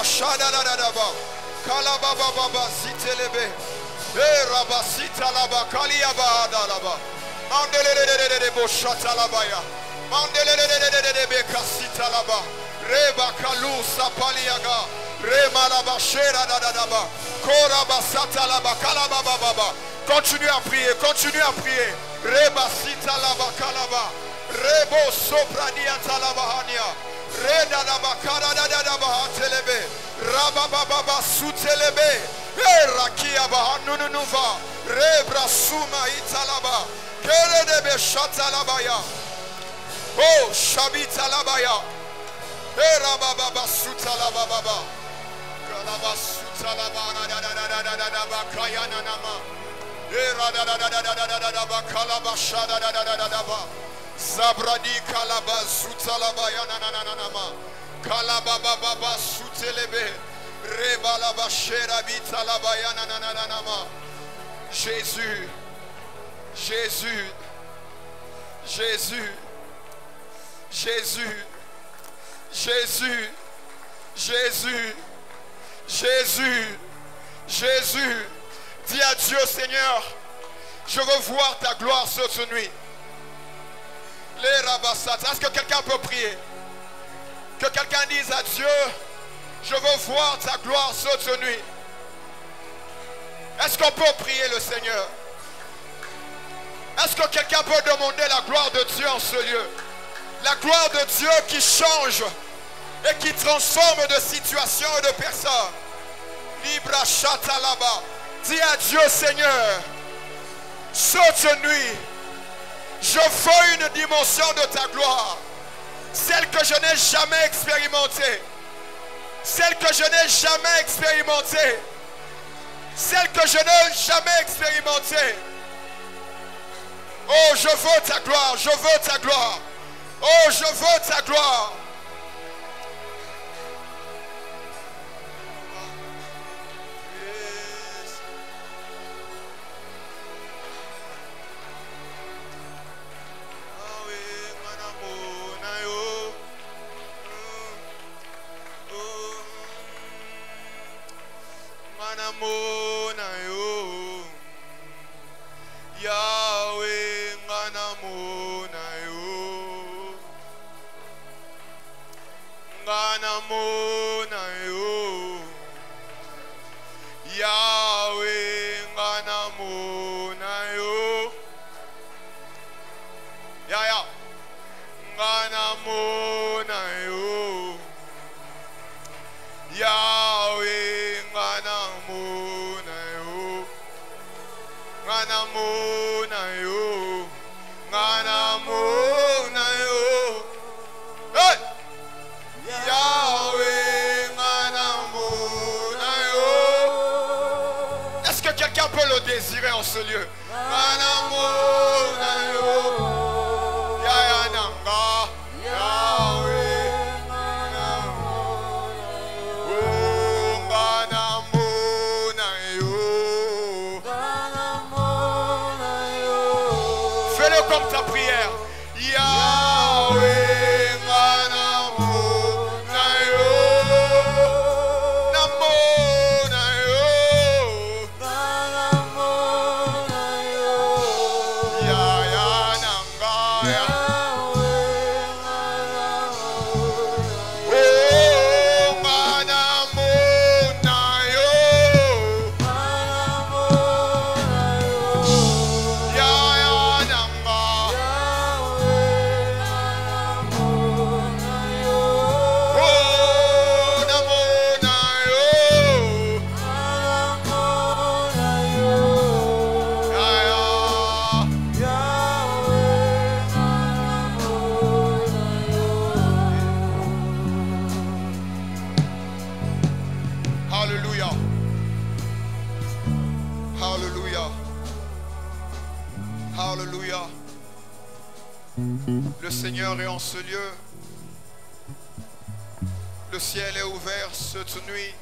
shada da da da ba. Kalababa baba zitelebe. Rabasita laba kaliaba da laba. Mandele bo shata laba ya. Mandele be kasita laba. Reba kalu sapaliaga. Rema laba shera da da da ba. Koraba sata laba kalaba baba. Continue à prier, continue à prier. Reba sita laba kalaba. Rebo sopradia talabahania. Reda laba kara da da da ba telebe. Rabababa sutelebe. Rakia bahanunuva. Rebra suma italaba. Kere debe shatalabaya. Oh shabitalabaya. Rabababa sutalababa. Kalaba sutalabana da da da da da da ba kayana nama. Da da da da da da da da ba kalaba shada da da da da ba. Zabradi kalaba sutalabaya na na na nama. Kalaba baba sutelebe. Jésus, Jésus, Jésus, Jésus, Jésus, Jésus, Jésus, Jésus. Dis à Dieu, Seigneur, je veux voir ta gloire cette nuit. Les rabassats. Est-ce que quelqu'un peut prier? Que quelqu'un dise à Dieu, je veux voir ta gloire cette nuit. Est-ce qu'on peut prier le Seigneur? Est-ce que quelqu'un peut demander la gloire de Dieu en ce lieu? La gloire de Dieu qui change et qui transforme de situation et de personnes. Libra Chatalaba. Dis à Dieu, Seigneur, cette nuit, je veux une dimension de ta gloire, celle que je n'ai jamais expérimentée. Celle que je n'ai jamais expérimentée. Celle que je n'ai jamais expérimentée. Oh, je veux ta gloire, je veux ta gloire. Oh, je veux ta gloire. Yahweh nganamona yo, nganamona yo, Yahweh nganamona yo, ya nganamona yo, Yahweh nganamona yo, nganamona yo, nganamona yo, hey! Yahweh nganamona yo. Est-ce que quelqu'un peut le désirer en ce lieu? Nganamona yo, Yayananga, Yahweh nganamona yo, nganamona yo. Fais-le comme ta prière. Yahweh nganamona yo, namona yo, Yayananga, oh nganamona yo, Yayananga. Hallelujah. Hallelujah. Hallelujah. Le Seigneur est en ce lieu. Le ciel est ouvert cette nuit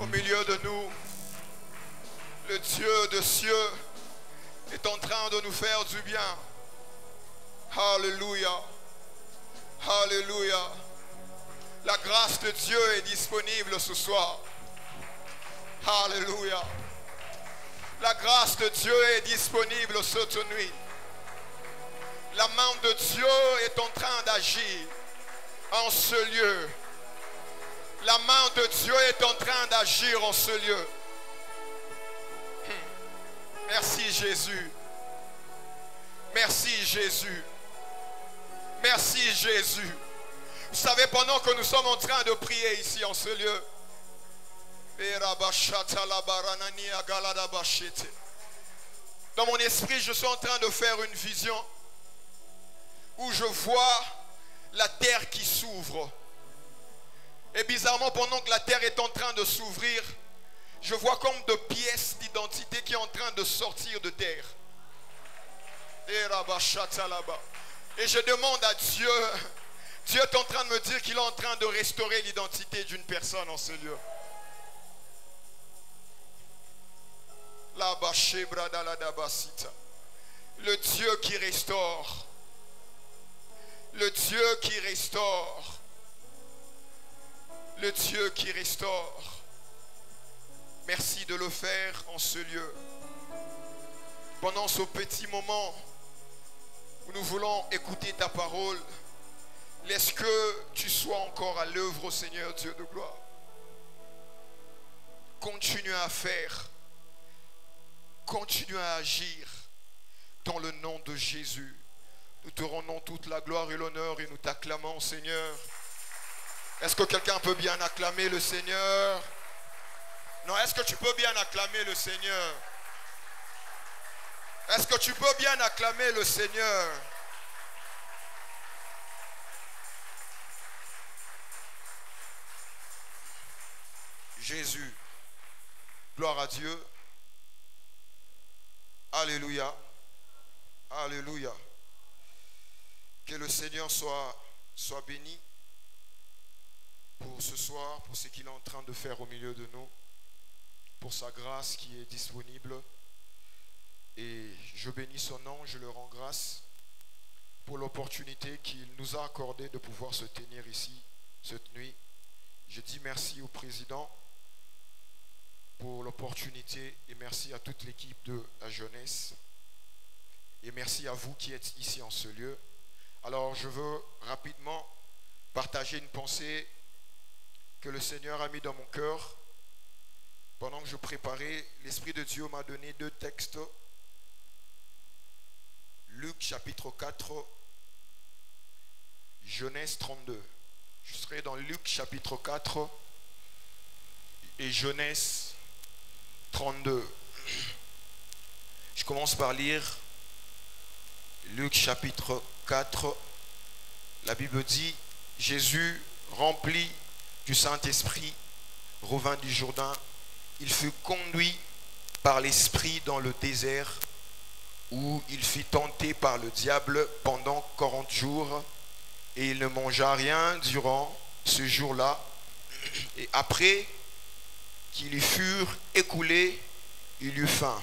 au milieu de nous. Le Dieu de cieux est en train de nous faire du bien. Hallelujah. Hallelujah. La grâce de Dieu est disponible ce soir. Alléluia. La grâce de Dieu est disponible cette nuit. La main de Dieu est en train d'agir en ce lieu. La main de Dieu est en train d'agir en ce lieu. Merci Jésus. Merci Jésus. Merci Jésus. Vous savez, pendant que nous sommes en train de prier ici en ce lieu, dans mon esprit, je suis en train de faire une vision où je vois la terre qui s'ouvre. Et bizarrement, pendant que la terre est en train de s'ouvrir, je vois comme de pièces d'identité qui sont en train de sortir de terre. Et je demande à Dieu, Dieu est en train de me dire qu'il est en train de restaurer l'identité d'une personne en ce lieu. Le Dieu qui restaure. Le Dieu qui restaure. Le Dieu qui restaure. Merci de le faire en ce lieu. Pendant ce petit moment où nous voulons écouter ta parole, laisse que tu sois encore à l'œuvre, Seigneur Dieu de gloire. Continue à faire. Continue à agir dans le nom de Jésus. Nous te rendons toute la gloire et l'honneur et nous t'acclamons, Seigneur. Est-ce que quelqu'un peut bien acclamer le Seigneur? Non, est-ce que tu peux bien acclamer le Seigneur? Est-ce que tu peux bien acclamer le Seigneur? Jésus, gloire à Dieu. Alléluia. Alléluia. Que le Seigneur soit béni pour ce soir, pour ce qu'il est en train de faire au milieu de nous, pour sa grâce qui est disponible. Et je bénis son nom, je le rends grâce pour l'opportunité qu'il nous a accordée de pouvoir se tenir ici cette nuit. Je dis merci au président pour l'opportunité et merci à toute l'équipe de la jeunesse. Et merci à vous qui êtes ici en ce lieu. Alors je veux rapidement partager une pensée que le Seigneur a mis dans mon cœur. Pendant que je préparais, l'Esprit de Dieu m'a donné 2 textes. Luc chapitre 4, Genèse 32. Je serai dans Luc chapitre 4 et Genèse 32. Je commence par lire Luc chapitre 4. La Bible dit, Jésus, rempli du Saint-Esprit, revint du Jourdain. Il fut conduit par l'Esprit dans le désert où il fut tenté par le diable pendant 40 jours et il ne mangea rien durant ce jour-là. Et après qu'il y furent écoulés, il eut faim.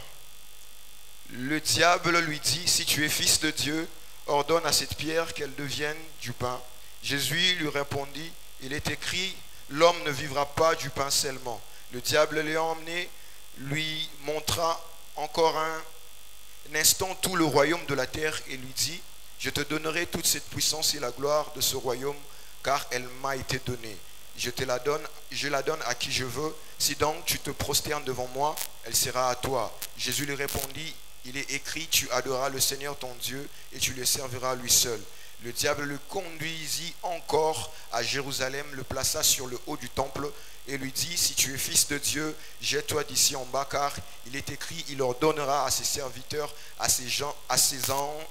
Le diable lui dit, si tu es fils de Dieu, ordonne à cette pierre qu'elle devienne du pain. Jésus lui répondit, il est écrit, l'homme ne vivra pas du pain seulement. Le diable l'ayant emmené, lui montra encore un instant tout le royaume de la terre et lui dit, je te donnerai toute cette puissance et la gloire de ce royaume, car elle m'a été donnée. Je la donne à qui je veux. Si donc tu te prosternes devant moi, elle sera à toi. Jésus lui répondit, il est écrit, tu adoreras le Seigneur ton Dieu et tu le serviras lui seul. Le diable le conduisit encore à Jérusalem, le plaça sur le haut du temple et lui dit, si tu es fils de Dieu, jette-toi d'ici en bas, car il est écrit, il ordonnera à ses serviteurs, à ses anges,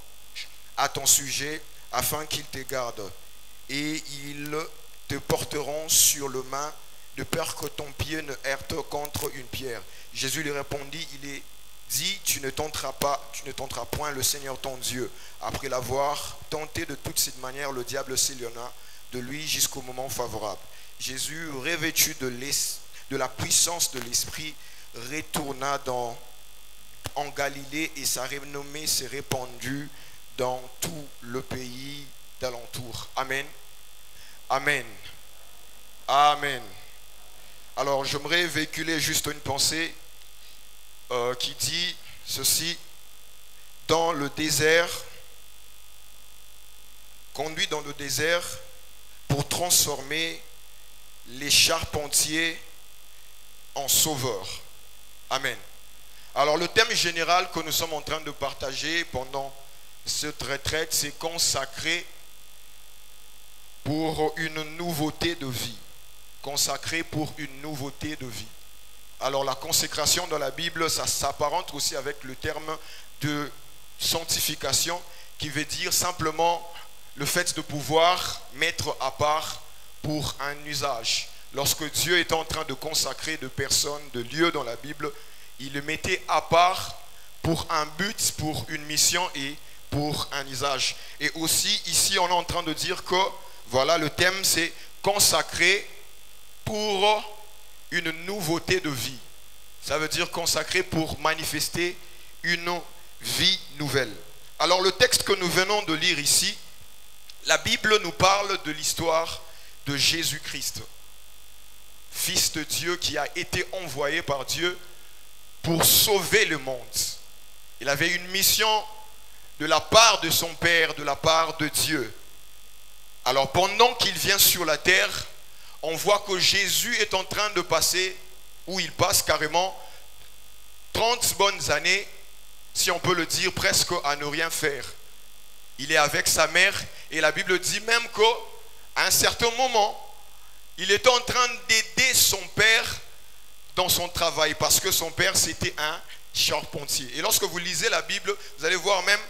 à ton sujet, afin qu'ils te gardent. Et ils te porteront sur le main, de peur que ton pied ne heurte contre une pierre. Jésus lui répondit, il est dit, tu ne tenteras point le Seigneur ton Dieu. Après l'avoir tenté de toute cette manière, le diable s'éloigna de lui jusqu'au moment favorable. Jésus, revêtu de la puissance de l'Esprit, retourna en Galilée et sa renommée s'est répandue dans tout le pays d'alentour. Amen. Amen. Amen. Alors, j'aimerais véhiculer juste une pensée qui dit ceci. Dans le désert, conduit dans le désert pour transformer les charpentiers en sauveurs. Amen. Alors, le thème général que nous sommes en train de partager pendant cette retraite, c'est consacré pour une nouveauté de vie. Consacré pour une nouveauté de vie. Alors la consécration dans la Bible, ça s'apparente aussi avec le terme de sanctification, qui veut dire simplement le fait de pouvoir mettre à part pour un usage. Lorsque Dieu est en train de consacrer de personnes, de lieux dans la Bible, il le mettait à part pour un but, pour une mission et pour un usage. Et aussi ici on est en train de dire que voilà, le thème c'est consacré pour une nouveauté de vie. Ça veut dire consacré pour manifester une vie nouvelle. Alors le texte que nous venons de lire ici, la Bible nous parle de l'histoire de Jésus-Christ, Fils de Dieu qui a été envoyé par Dieu pour sauver le monde. Il avait une mission de la part de son Père, de la part de Dieu. Alors pendant qu'il vient sur la terre, on voit que Jésus est en train de passer, ou il passe carrément 30 bonnes années, si on peut le dire, presque à ne rien faire. Il est avec sa mère et la Bible dit même qu'à un certain moment, il est en train d'aider son père dans son travail parce que son père c'était un charpentier. Et lorsque vous lisez la Bible, vous allez voir même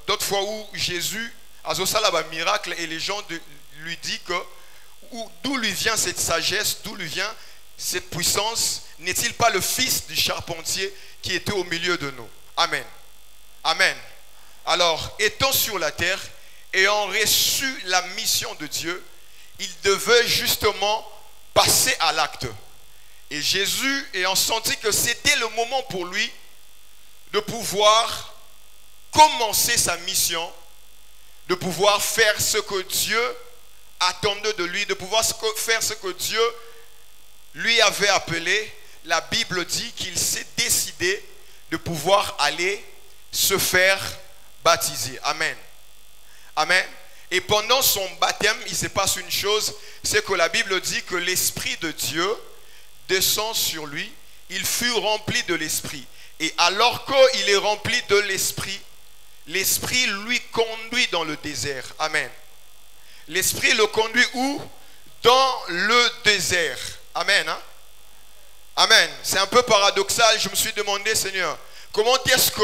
d'autres fois où Jésus a fait un miracle et les gens lui disent que d'où lui vient cette sagesse, d'où lui vient cette puissance? N'est-il pas le fils du charpentier qui était au milieu de nous? Amen. Amen. Alors, étant sur la terre, ayant reçu la mission de Dieu, il devait justement passer à l'acte. Et Jésus, ayant senti que c'était le moment pour lui de pouvoir commencer sa mission, de pouvoir faire ce que Dieu attendait de lui, de pouvoir faire ce que Dieu lui avait appelé, la Bible dit qu'il s'est décidé de pouvoir aller se faire baptiser. Amen. Amen. Et pendant son baptême, il se passe une chose, c'est que la Bible dit que l'Esprit de Dieu descend sur lui, il fut rempli de l'Esprit. Et alors qu'il est rempli de l'Esprit, l'Esprit lui conduit dans le désert. Amen. L'Esprit le conduit où? Dans le désert. Amen. Hein? Amen. C'est un peu paradoxal. Je me suis demandé, Seigneur, comment est-ce que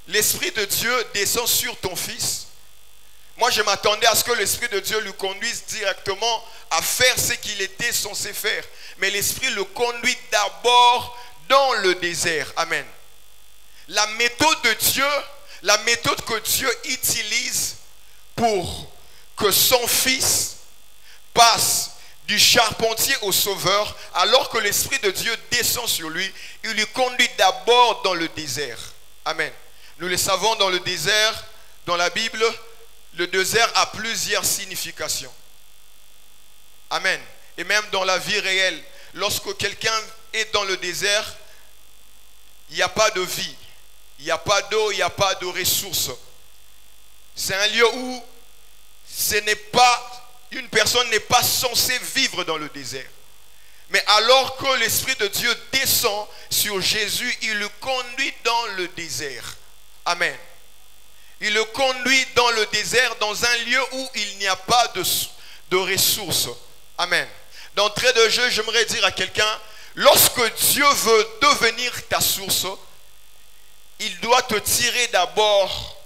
l'Esprit de Dieu descend sur ton fils? Moi, je m'attendais à ce que l'Esprit de Dieu lui conduise directement à faire ce qu'il était censé faire. Mais l'Esprit le conduit d'abord dans le désert. Amen. La méthode de Dieu, la méthode que Dieu utilise pour que son fils passe du charpentier au sauveur, alors que l'Esprit de Dieu descend sur lui, il lui conduit d'abord dans le désert. Amen. Nous le savons, dans le désert, dans la Bible, le désert a plusieurs significations. Amen. Et même dans la vie réelle, lorsque quelqu'un est dans le désert, il n'y a pas de vie, il n'y a pas d'eau, il n'y a pas de ressources. C'est un lieu où une personne n'est pas censée vivre dans le désert. Mais alors que l'Esprit de Dieu descend sur Jésus, il le conduit dans le désert. Amen. Il le conduit dans le désert, dans un lieu où il n'y a pas de ressources. Amen. D'entrée de jeu, j'aimerais dire à quelqu'un, lorsque Dieu veut devenir ta source, il doit te tirer d'abord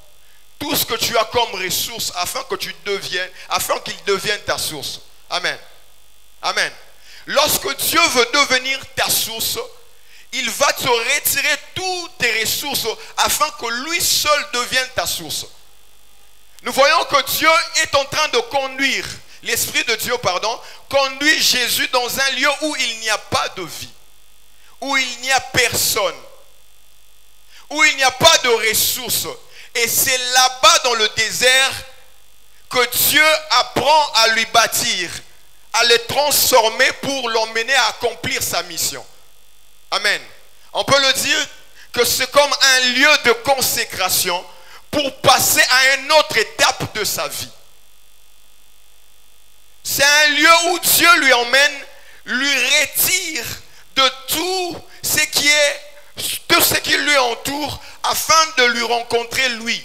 tout ce que tu as comme ressource afin qu'il devienne ta source. Amen. Amen. Lorsque Dieu veut devenir ta source, il va te retirer toutes tes ressources afin que lui seul devienne ta source. Nous voyons que Dieu est en train de conduire, l'Esprit de Dieu, conduit Jésus dans un lieu où il n'y a pas de vie, où il n'y a personne, où il n'y a pas de ressources. Et c'est là-bas dans le désert que Dieu apprend à lui bâtir à le transformer pour l'emmener à accomplir sa mission. Amen. On peut le dire que c'est comme un lieu de consécration pour passer à une autre étape de sa vie. C'est un lieu où Dieu lui emmène, lui retire de tout ce qui lui entoure afin de lui rencontrer lui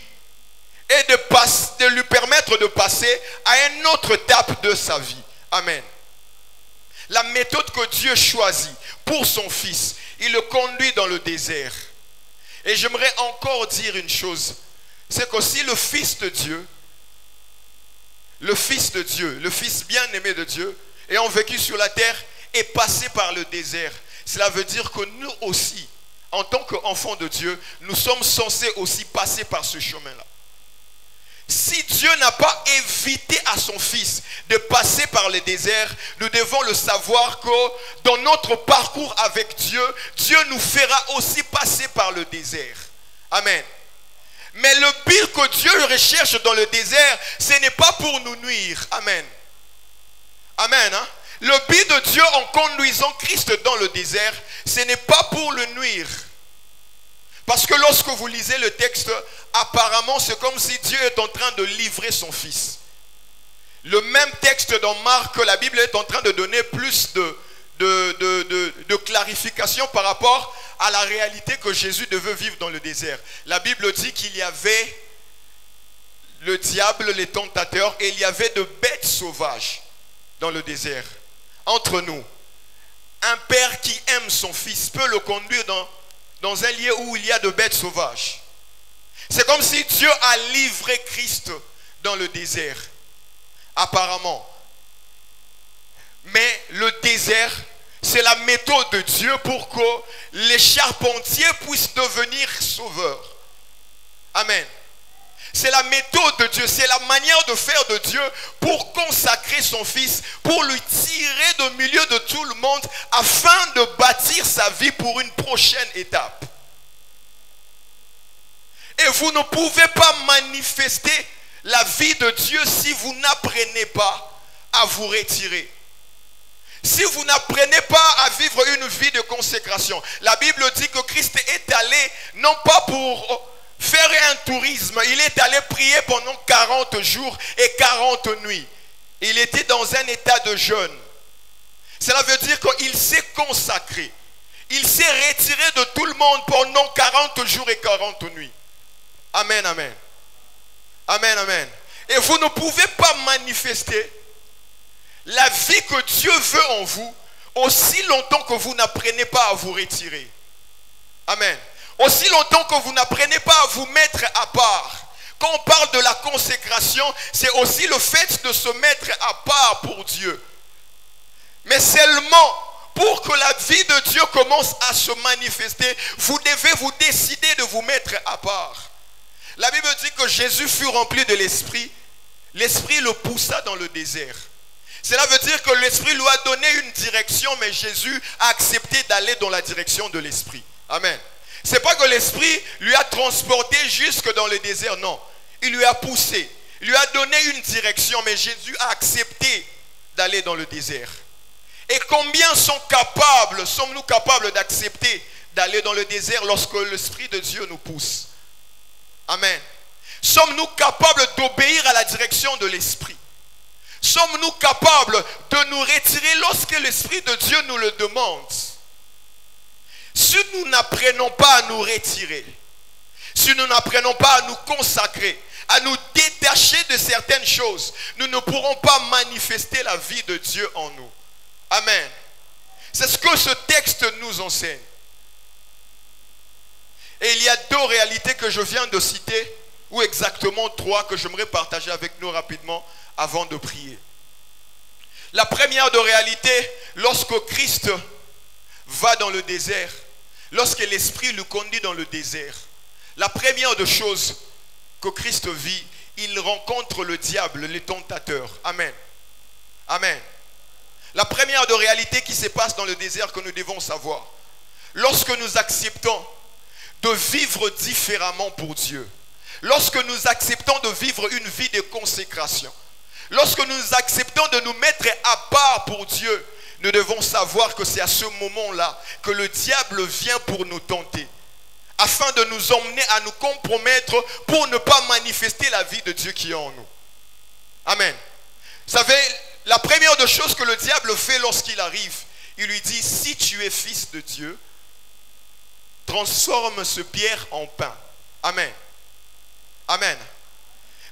et de lui permettre de passer à une autre étape de sa vie. Amen. La méthode que Dieu choisit pour son fils, il le conduit dans le désert. Et j'aimerais encore dire une chose, c'est qu'aussi le Fils de Dieu, le Fils bien-aimé de Dieu, ayant vécu sur la terre, est passé par le désert. Cela veut dire que nous aussi, en tant qu'enfants de Dieu, nous sommes censés aussi passer par ce chemin-là. Si Dieu n'a pas évité à son Fils de passer par le désert, nous devons le savoir que dans notre parcours avec Dieu, Dieu nous fera aussi passer par le désert. Amen. Mais le but que Dieu recherche dans le désert, ce n'est pas pour nous nuire. Amen. Amen. Hein? Le but de Dieu en conduisant Christ dans le désert, ce n'est pas pour le nuire. Parce que lorsque vous lisez le texte, apparemment c'est comme si Dieu est en train de livrer son Fils. Le même texte dans Marc, la Bible est en train de donner plus de clarification par rapport à la réalité que Jésus devait vivre dans le désert. La Bible dit qu'il y avait le diable, les tentateurs, et il y avait de bêtes sauvages dans le désert. Entre nous, un père qui aime son fils peut le conduire dans un lieu où il y a de bêtes sauvages. C'est comme si Dieu a livré Christ dans le désert, apparemment. Mais le désert, c'est la méthode de Dieu pour que les charpentiers puissent devenir sauveurs. Amen. C'est la méthode de Dieu, c'est la manière de faire de Dieu pour consacrer son Fils, pour lui tirer du milieu de tout le monde afin de bâtir sa vie pour une prochaine étape. Et vous ne pouvez pas manifester la vie de Dieu si vous n'apprenez pas à vous retirer. Si vous n'apprenez pas à vivre une vie de consécration. La Bible dit que Christ est allé non pas pour faire un tourisme, il est allé prier pendant 40 jours et 40 nuits. Il était dans un état de jeûne. Cela veut dire qu'il s'est consacré. Il s'est retiré de tout le monde pendant 40 jours et 40 nuits. Amen, amen. Amen, amen. Et vous ne pouvez pas manifester la vie que Dieu veut en vous aussi longtemps que vous n'apprenez pas à vous retirer. Amen. Aussi longtemps que vous n'apprenez pas à vous mettre à part. Quand on parle de la consécration, c'est aussi le fait de se mettre à part pour Dieu. Mais seulement pour que la vie de Dieu commence à se manifester, vous devez vous décider de vous mettre à part. La Bible dit que Jésus fut rempli de l'Esprit. L'Esprit le poussa dans le désert. Cela veut dire que l'Esprit lui a donné une direction, mais Jésus a accepté d'aller dans la direction de l'Esprit. Amen. Ce n'est pas que l'Esprit lui a transporté jusque dans le désert, non. Il lui a poussé, il lui a donné une direction, mais Jésus a accepté d'aller dans le désert. Et combien sommes-nous capables d'accepter d'aller dans le désert lorsque l'Esprit de Dieu nous pousse? Amen. Sommes-nous capables d'obéir à la direction de l'Esprit? Sommes-nous capables de nous retirer lorsque l'Esprit de Dieu nous le demande? Si nous n'apprenons pas à nous retirer, si nous n'apprenons pas à nous consacrer, à nous détacher de certaines choses, nous ne pourrons pas manifester la vie de Dieu en nous. Amen. C'est ce que ce texte nous enseigne. Et il y a deux réalités que je viens de citer, ou exactement trois que j'aimerais partager avec nous rapidement avant de prier. La première de réalité, lorsque Christ va dans le désert, lorsque l'Esprit le conduit dans le désert, la première de choses que Christ vit, il rencontre le diable, les tentateurs. Amen. Amen. La première de réalité qui se passe dans le désert que nous devons savoir, lorsque nous acceptons de vivre différemment pour Dieu, lorsque nous acceptons de vivre une vie de consécration, Lorsque nous acceptons de nous mettre à part pour Dieu, nous devons savoir que c'est à ce moment-là que le diable vient pour nous tenter, afin de nous emmener à nous compromettre pour ne pas manifester la vie de Dieu qui est en nous. Amen. Vous savez, la première des choses que le diable fait lorsqu'il arrive, il lui dit, si tu es fils de Dieu, transforme ce pierre en pain. Amen. Amen.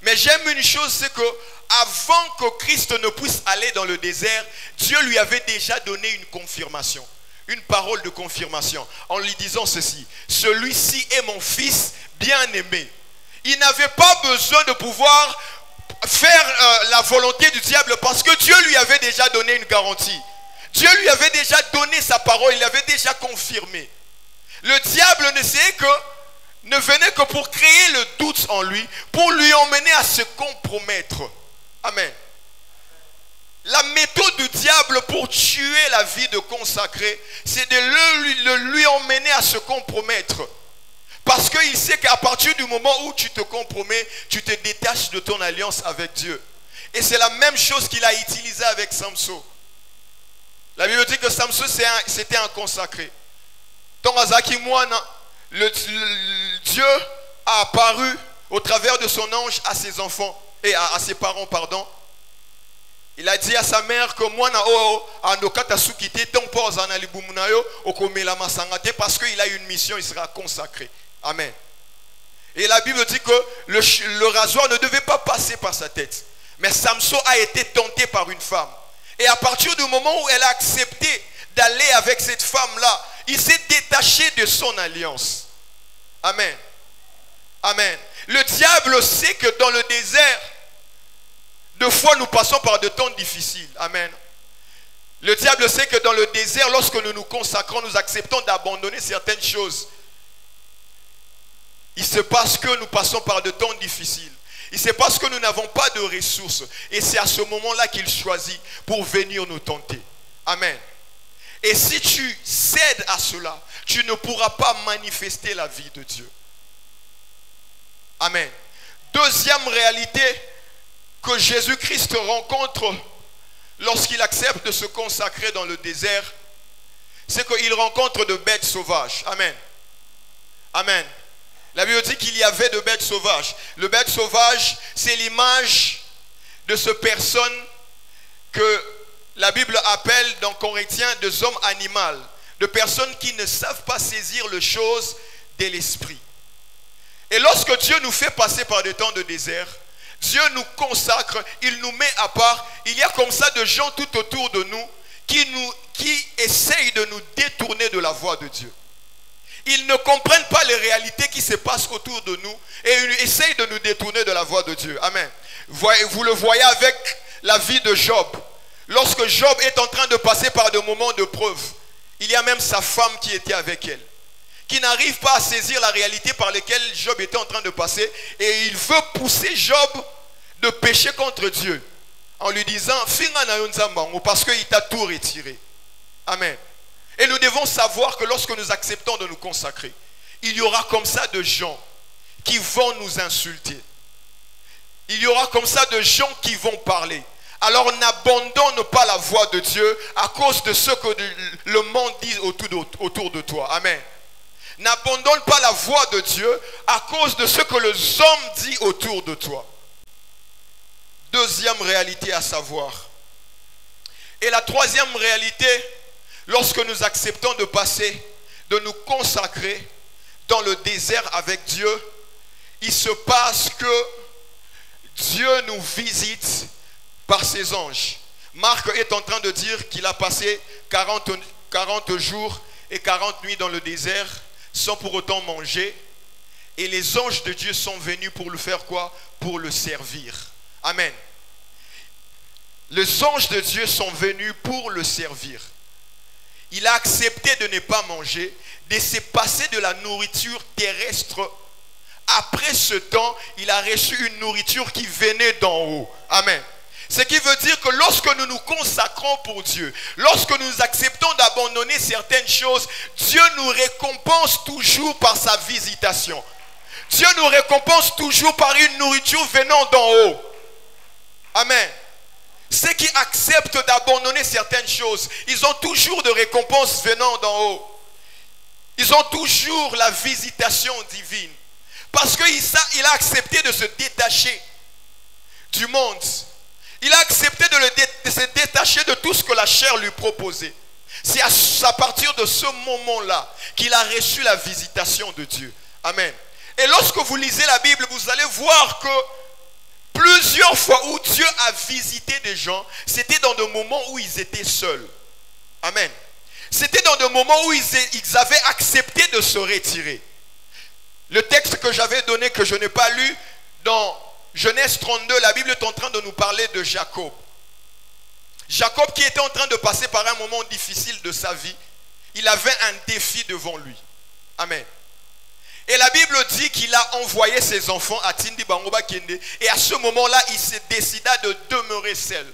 Mais j'aime une chose, c'est que avant que Christ ne puisse aller dans le désert, Dieu lui avait déjà donné une confirmation, une parole de confirmation, en lui disant ceci: celui-ci est mon fils bien-aimé. Il n'avait pas besoin de pouvoir faire la volonté du diable, parce que Dieu lui avait déjà donné une garantie. Dieu lui avait déjà donné sa parole, il avait déjà confirmé. Le diable ne venait que pour créer le doute en lui, pour lui emmener à se compromettre. Amen. La méthode du diable pour tuer la vie de consacré, c'est de lui emmener à se compromettre. Parce qu'il sait qu'à partir du moment où tu te compromets, tu te détaches de ton alliance avec Dieu. Et c'est la même chose qu'il a utilisé avec Samson. La Bible dit que Samson c'était un consacré. Dieu a apparu au travers de son ange à ses enfants et à ses parents, pardon. Il a dit à sa mère que moi parce qu'il a une mission, il sera consacré. Amen. Et la Bible dit que le rasoir ne devait pas passer par sa tête. Mais Samson a été tenté par une femme. Et à partir du moment où elle a accepté d'aller avec cette femme-là, il s'est détaché de son alliance. Amen. Amen. Le diable sait que dans le désert, deux fois nous passons par de temps difficiles. Amen. Le diable sait que dans le désert, lorsque nous nous consacrons, nous acceptons d'abandonner certaines choses. Il se passe que nous passons par de temps difficiles. Il se passe que nous n'avons pas de ressources. Et c'est à ce moment-là qu'il choisit pour venir nous tenter. Amen. Et si tu cèdes à cela, tu ne pourras pas manifester la vie de Dieu. Amen. Deuxième réalité que Jésus-Christ rencontre lorsqu'il accepte de se consacrer dans le désert, c'est qu'il rencontre de bêtes sauvages. Amen. Amen. La Bible dit qu'il y avait de bêtes sauvages. Le bête sauvage, c'est l'image de ces personnes que la Bible appelle dans Corinthiens des hommes animaux, de personnes qui ne savent pas saisir les choses de l'esprit. Et lorsque Dieu nous fait passer par des temps de désert, Dieu nous consacre, il nous met à part. Il y a comme ça de gens tout autour de nous qui essayent de nous détourner de la voie de Dieu. Ils ne comprennent pas les réalités qui se passent autour de nous et ils essayent de nous détourner de la voie de Dieu. Amen. Vous le voyez avec la vie de Job. Lorsque Job est en train de passer par des moments de preuve, il y a même sa femme qui était avec elle, qui n'arrive pas à saisir la réalité par laquelle Job était en train de passer, et il veut pousser Job de pécher contre Dieu en lui disant parce qu'il t'a tout retiré. Amen. Et nous devons savoir que lorsque nous acceptons de nous consacrer, il y aura comme ça de gens qui vont nous insulter. Il y aura comme ça de gens qui vont parler. Alors n'abandonne pas la voie de Dieu à cause de ce que le monde dit autour de toi. Amen. N'abandonne pas la voie de Dieu à cause de ce que les hommes disent autour de toi. Deuxième réalité à savoir. Et la troisième réalité, lorsque nous acceptons de passer, de nous consacrer dans le désert avec Dieu, il se passe que Dieu nous visite par ses anges. Marc est en train de dire qu'il a passé 40 jours et 40 nuits dans le désert sans pour autant manger. Et les anges de Dieu sont venus pour le faire quoi? Pour le servir. Amen. Les anges de Dieu sont venus pour le servir. Il a accepté de ne pas manger, de se passer de la nourriture terrestre. Après ce temps, il a reçu une nourriture qui venait d'en haut. Amen. Ce qui veut dire que lorsque nous nous consacrons pour Dieu, lorsque nous acceptons d'abandonner certaines choses, Dieu nous récompense toujours par sa visitation. Dieu nous récompense toujours par une nourriture venant d'en haut. Amen. Ceux qui acceptent d'abandonner certaines choses, ils ont toujours de récompenses venant d'en haut. Ils ont toujours la visitation divine. Parce qu'il a accepté de se détacher du monde. Il a accepté de se détacher de tout ce que la chair lui proposait. C'est à partir de ce moment-là qu'il a reçu la visitation de Dieu. Amen. Et lorsque vous lisez la Bible, vous allez voir que plusieurs fois où Dieu a visité des gens, c'était dans des moments où ils étaient seuls. Amen. C'était dans des moments où ils avaient accepté de se retirer. Le texte que j'avais donné, que je n'ai pas lu, dans Genèse 32, la Bible est en train de nous parler de Jacob. Jacob qui était en train de passer par un moment difficile de sa vie, il avait un défi devant lui. Amen. Et la Bible dit qu'il a envoyé ses enfants à Tindi Bangoba Kende. Et à ce moment-là, il se décida de demeurer seul.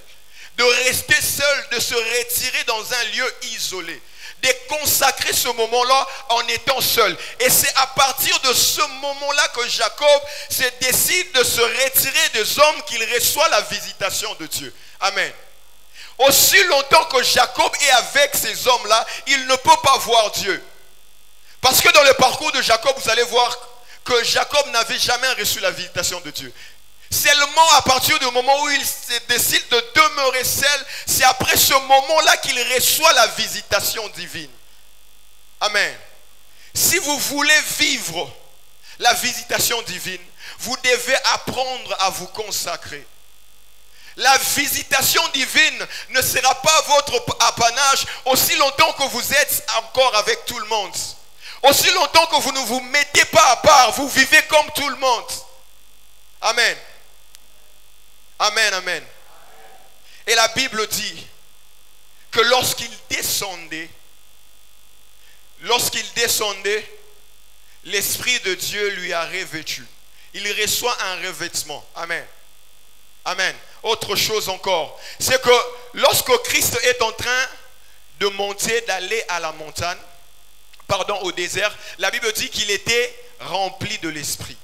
De rester seul, de se retirer dans un lieu isolé. De consacrer ce moment-là en étant seul. Et c'est à partir de ce moment-là que Jacob se décide de se retirer des hommes qu'il reçoit la visitation de Dieu. Amen. Aussi longtemps que Jacob est avec ces hommes-là, il ne peut pas voir Dieu. Parce que dans le parcours de Jacob, vous allez voir que Jacob n'avait jamais reçu la visitation de Dieu. Seulement à partir du moment où il décide de demeurer seul, c'est après ce moment-là qu'il reçoit la visitation divine. Amen. Si vous voulez vivre la visitation divine, vous devez apprendre à vous consacrer. La visitation divine ne sera pas votre apanage aussi longtemps que vous êtes encore avec tout le monde. Aussi longtemps que vous ne vous mettez pas à part, vous vivez comme tout le monde. Amen. Amen, amen. Et la Bible dit que lorsqu'il descendait, l'Esprit de Dieu lui a revêtu. Il reçoit un revêtement. Amen. Amen. Autre chose encore, c'est que lorsque Christ est en train de monter, d'aller à la montagne, au désert, la Bible dit qu'il était rempli de l'Esprit.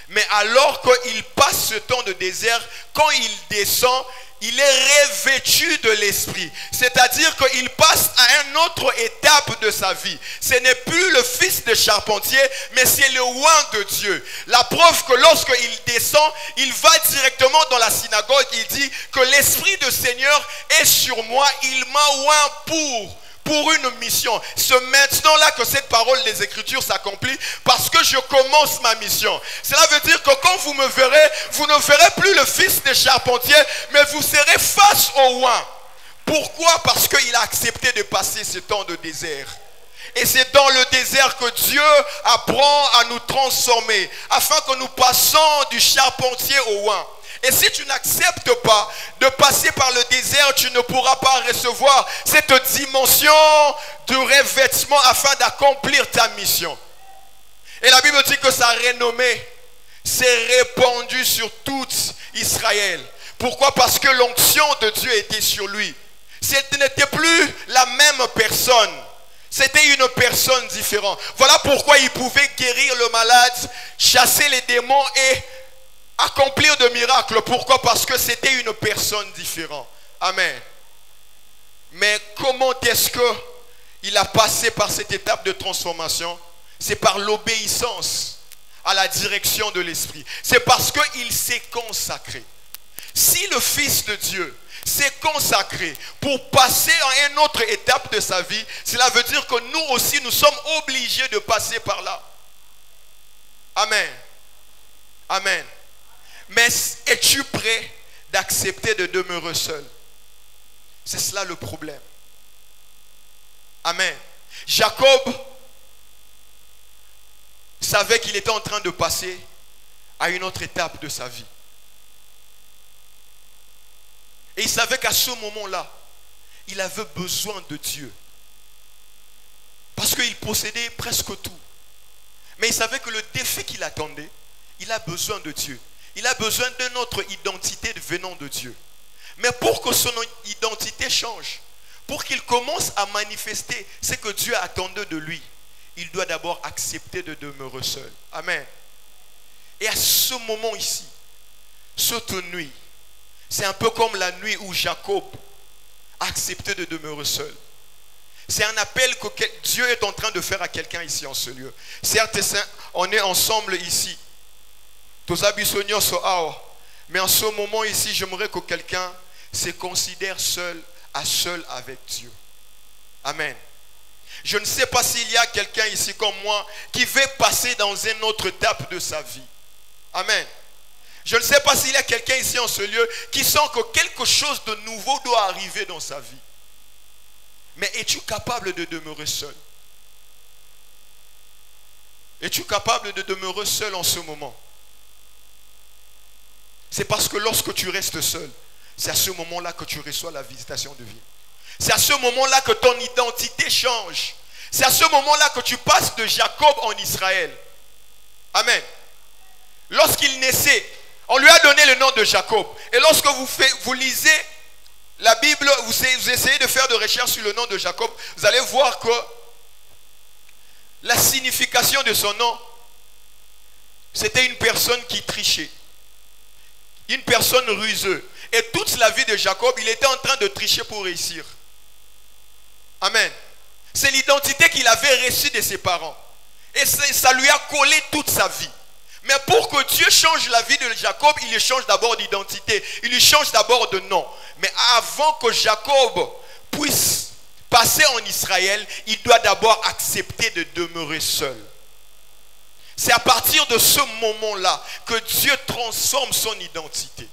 Mais alors qu'il passe ce temps de désert, quand il descend, il est revêtu de l'Esprit. C'est-à-dire qu'il passe à une autre étape de sa vie. Ce n'est plus le fils de charpentier, mais c'est le oint de Dieu. La preuve que lorsqu'il descend, il va directement dans la synagogue. Il dit que l'Esprit du Seigneur est sur moi. Il m'a oint pour une mission. C'est maintenant-là que cette parole des Écritures s'accomplit, parce que je commence ma mission. Cela veut dire que quand vous me verrez, vous ne verrez plus le fils des charpentiers, mais vous serez face au oint. Pourquoi? Parce qu'il a accepté de passer ce temps de désert. Et c'est dans le désert que Dieu apprend à nous transformer, afin que nous passions du charpentier au oint. Et si tu n'acceptes pas de passer par le désert, tu ne pourras pas recevoir cette dimension de revêtement afin d'accomplir ta mission. Et la Bible dit que sa renommée s'est répandue sur tout Israël. Pourquoi? Parce que l'onction de Dieu était sur lui. Ce n'était plus la même personne. C'était une personne différente. Voilà pourquoi il pouvait guérir le malade, chasser les démons et accomplir de miracles. Pourquoi? Parce que c'était une personne différente. Amen. Mais comment est-ce qu'il a passé par cette étape de transformation? C'est par l'obéissance à la direction de l'Esprit. C'est parce qu'il s'est consacré. Si le Fils de Dieu s'est consacré pour passer à une autre étape de sa vie, cela veut dire que nous aussi, nous sommes obligés de passer par là. Amen. Amen. Mais es-tu prêt d'accepter de demeurer seul? C'est cela le problème. Amen. Jacob savait qu'il était en train de passer à une autre étape de sa vie. Et il savait qu'à ce moment-là, il avait besoin de Dieu. Parce qu'il possédait presque tout. Mais il savait que le défi qu'il attendait, il a besoin de Dieu. Il a besoin d'une autre identité venant de Dieu. Mais pour que son identité change, pour qu'il commence à manifester ce que Dieu attendait de lui, il doit d'abord accepter de demeurer seul. Amen. Et à ce moment ici, cette nuit, C'est un peu comme la nuit où Jacob a accepté de demeurer seul. C'est un appel que Dieu est en train de faire à quelqu'un ici en ce lieu. Certes, on est ensemble ici. Mais en ce moment ici, j'aimerais que quelqu'un se considère seul avec Dieu. Amen. Je ne sais pas s'il y a quelqu'un ici comme moi qui veut passer dans une autre étape de sa vie. Amen. Je ne sais pas s'il y a quelqu'un ici en ce lieu qui sent que quelque chose de nouveau doit arriver dans sa vie. Mais es-tu capable de demeurer seul? Es-tu capable de demeurer seul en ce moment? C'est parce que lorsque tu restes seul, c'est à ce moment-là que tu reçois la visitation divine. C'est à ce moment-là que ton identité change. C'est à ce moment-là que tu passes de Jacob en Israël. Amen. Lorsqu'il naissait, on lui a donné le nom de Jacob. Et lorsque vous lisez la Bible, vous essayez de faire des recherches sur le nom de Jacob, vous allez voir que la signification de son nom, c'était une personne qui trichait. Une personne ruseuse. Et toute la vie de Jacob, il était en train de tricher pour réussir. Amen. C'est l'identité qu'il avait reçue de ses parents. Et ça lui a collé toute sa vie. Mais pour que Dieu change la vie de Jacob, il lui change d'abord d'identité. Il lui change d'abord de nom. Mais avant que Jacob puisse passer en Israël, il doit d'abord accepter de demeurer seul. C'est à partir de ce moment-là que Dieu transforme son identité.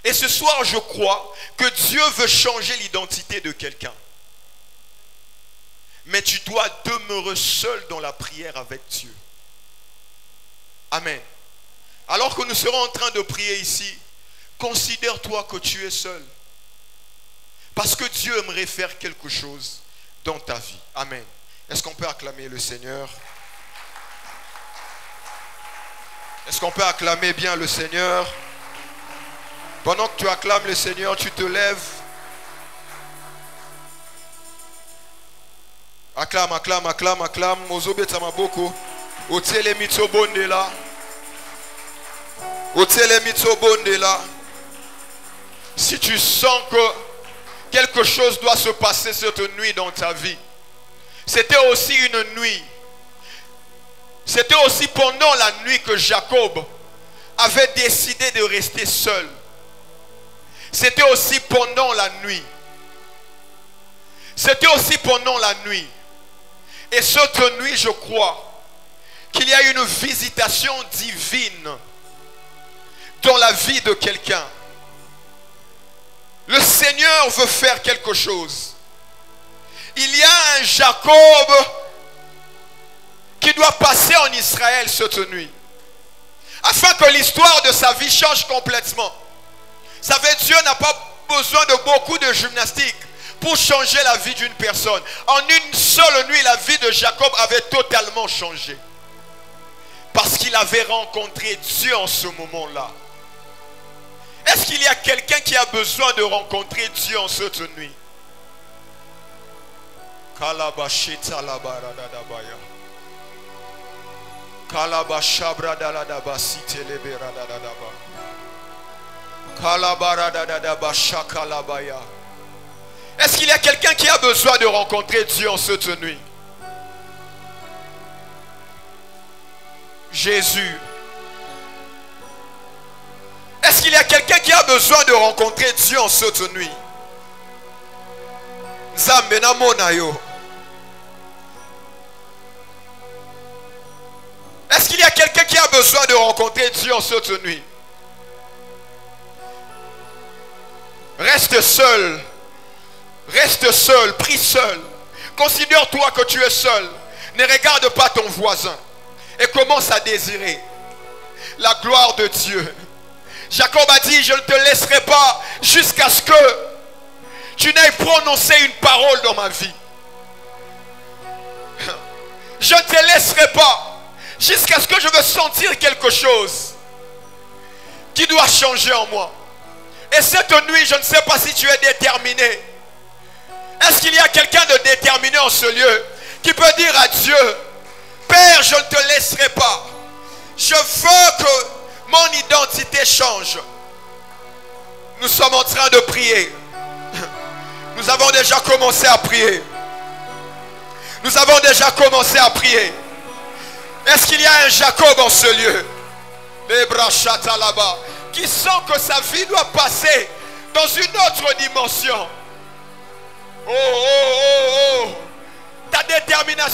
Et ce soir, je crois que Dieu veut changer l'identité de quelqu'un. Mais tu dois demeurer seul dans la prière avec Dieu. Amen. Alors que nous serons en train de prier ici, considère-toi que tu es seul. Parce que Dieu aimerait faire quelque chose dans ta vie. Amen. Est-ce qu'on peut acclamer le Seigneur? Est-ce qu'on peut acclamer bien le Seigneur? Pendant que tu acclames le Seigneur, tu te lèves. Acclame, acclame, acclame, acclame. Mozobe tamaboko. Otele mitsobonde là. Otele mitsobonde là. Si tu sens que quelque chose doit se passer cette nuit dans ta vie. C'était aussi une nuit. C'était aussi pendant la nuit que Jacob avait décidé de rester seul. C'était aussi pendant la nuit. C'était aussi pendant la nuit. Et cette nuit, je crois qu'il y a une visitation divine dans la vie de quelqu'un. Le Seigneur veut faire quelque chose. Il y a un Jacob qui doit passer en Israël cette nuit, afin que l'histoire de sa vie change complètement. Vous savez, Dieu n'a pas besoin de beaucoup de gymnastique pour changer la vie d'une personne. En une seule nuit, la vie de Jacob avait totalement changé. Parce qu'il avait rencontré Dieu en ce moment-là. Est-ce qu'il y a quelqu'un qui a besoin de rencontrer Dieu en cette nuit? Kalabashita labaradadabaya. Kalabashabradadabasite leberadadaba. Kalabaradadabashakalabaya. Est-ce qu'il y a quelqu'un qui a besoin de rencontrer Dieu en cette nuit? Jésus. Est-ce qu'il y a quelqu'un qui a besoin de rencontrer Dieu en cette nuit? Zambena monayo. Est-ce qu'il y a quelqu'un qui a besoin de rencontrer Dieu en cette nuit? Reste seul. Reste seul, prie seul. Considère-toi que tu es seul. Ne regarde pas ton voisin. Et commence à désirer la gloire de Dieu. Jacob a dit, je ne te laisserai pas jusqu'à ce que tu n'aies prononcé une parole dans ma vie. Je ne te laisserai pas jusqu'à ce que je veux sentir quelque chose qui doit changer en moi. Et cette nuit, je ne sais pas si tu es déterminé. Est-ce qu'il y a quelqu'un de déterminé en ce lieu qui peut dire à Dieu, Père, je ne te laisserai pas. Je veux que mon identité change. Nous sommes en train de prier. Nous avons déjà commencé à prier. Nous avons déjà commencé à prier. Est-ce qu'il y a un Jacob en ce lieu? Les bras chata là-bas. Qui sent que sa vie doit passer dans une autre dimension. Oh, oh, oh, oh. Ta détermination